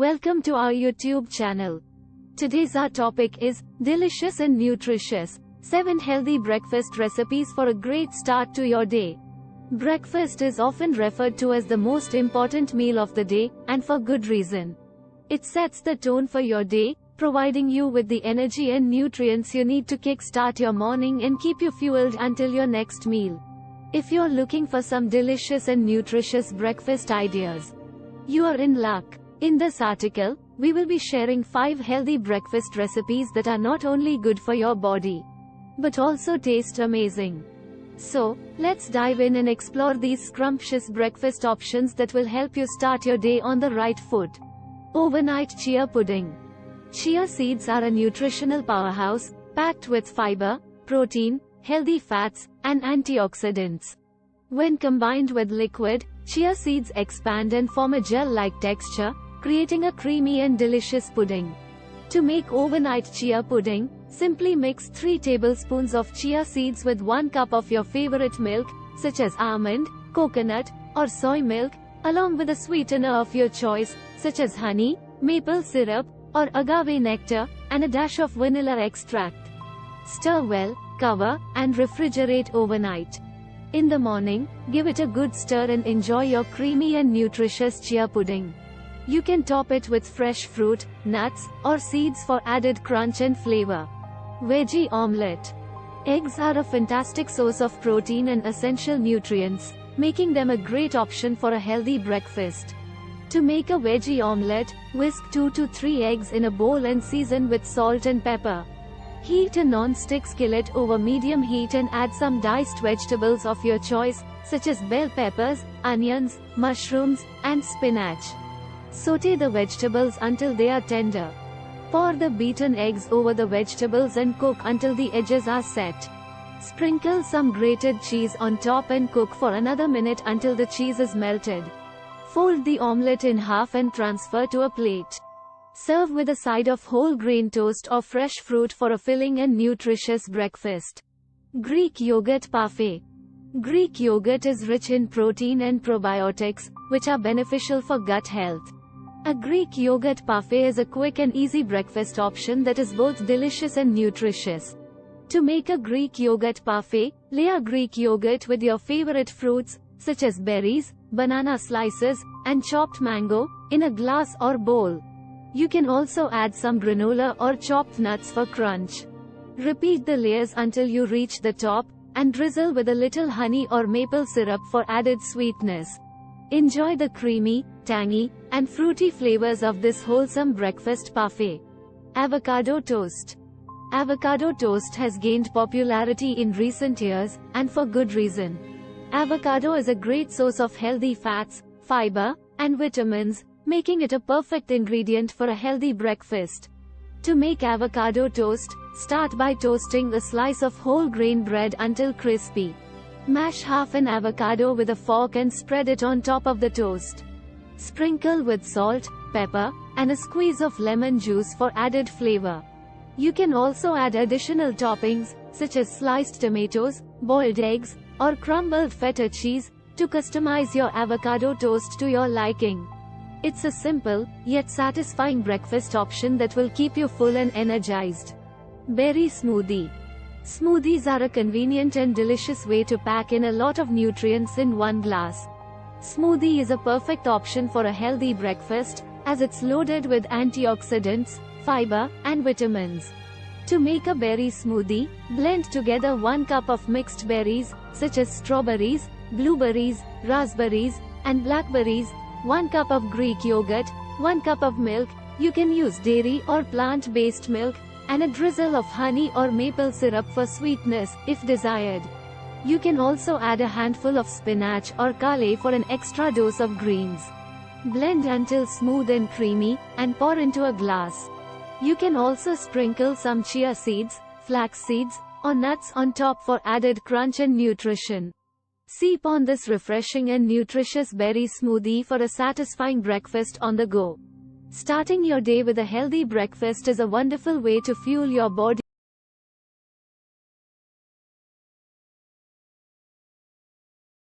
Welcome to our YouTube channel. Today's our topic is delicious and nutritious 7 healthy breakfast recipes for a great start to your day. Breakfast is often referred to as the most important meal of the day, and for good reason. It sets the tone for your day, providing you with the energy and nutrients you need to kickstart your morning and keep you fueled until your next meal. If you're looking for some delicious and nutritious breakfast ideas, you are in luck. In this article, we will be sharing 5 healthy breakfast recipes that are not only good for your body, but also taste amazing. So, let's dive in and explore these scrumptious breakfast options that will help you start your day on the right foot. Overnight chia pudding. Chia seeds are a nutritional powerhouse, packed with fiber, protein, healthy fats, and antioxidants. When combined with liquid, chia seeds expand and form a gel-like texture, creating a creamy and delicious pudding. To make overnight chia pudding, simply mix 3 tablespoons of chia seeds with 1 cup of your favorite milk, such as almond, coconut, or soy milk, along with a sweetener of your choice, such as honey, maple syrup, or agave nectar, and a dash of vanilla extract. Stir well, cover, and refrigerate overnight. In the morning, give it a good stir and enjoy your creamy and nutritious chia pudding. You can top it with fresh fruit, nuts, or seeds for added crunch and flavor. Veggie omelette. Eggs are a fantastic source of protein and essential nutrients, making them a great option for a healthy breakfast. To make a veggie omelette, whisk 2 to 3 eggs in a bowl and season with salt and pepper. Heat a non-stick skillet over medium heat and add some diced vegetables of your choice, such as bell peppers, onions, mushrooms, and spinach. Sauté the vegetables until they are tender. Pour the beaten eggs over the vegetables and cook until the edges are set. Sprinkle some grated cheese on top and cook for another minute until the cheese is melted. Fold the omelette in half and transfer to a plate. Serve with a side of whole grain toast or fresh fruit for a filling and nutritious breakfast. Greek yogurt parfait. Greek yogurt is rich in protein and probiotics, which are beneficial for gut health. A Greek yogurt parfait is a quick and easy breakfast option that is both delicious and nutritious. To make a Greek yogurt parfait, layer Greek yogurt with your favorite fruits, such as berries, banana slices, and chopped mango, in a glass or bowl. You can also add some granola or chopped nuts for crunch. Repeat the layers until you reach the top, and drizzle with a little honey or maple syrup for added sweetness. Enjoy the creamy, tangy, and fruity flavors of this wholesome breakfast parfait. Avocado toast. Avocado toast has gained popularity in recent years, and for good reason. Avocado is a great source of healthy fats, fiber, and vitamins, making it a perfect ingredient for a healthy breakfast. To make avocado toast, start by toasting a slice of whole grain bread until crispy. Mash half an avocado with a fork and spread it on top of the toast. Sprinkle with salt, pepper, and a squeeze of lemon juice for added flavor. You can also add additional toppings, such as sliced tomatoes, boiled eggs, or crumbled feta cheese, to customize your avocado toast to your liking. It's a simple, yet satisfying breakfast option that will keep you full and energized. Berry smoothie. Smoothies are a convenient and delicious way to pack in a lot of nutrients in one glass. Smoothie is a perfect option for a healthy breakfast, as it's loaded with antioxidants, fiber, and vitamins. To make a berry smoothie, blend together 1 cup of mixed berries, such as strawberries, blueberries, raspberries, and blackberries, 1 cup of Greek yogurt, 1 cup of milk, you can use dairy or plant-based milk, and a drizzle of honey or maple syrup for sweetness, if desired. You can also add a handful of spinach or kale for an extra dose of greens. Blend until smooth and creamy, and pour into a glass. You can also sprinkle some chia seeds, flax seeds, or nuts on top for added crunch and nutrition. Sip on this refreshing and nutritious berry smoothie for a satisfying breakfast on the go. Starting your day with a healthy breakfast is a wonderful way to fuel your body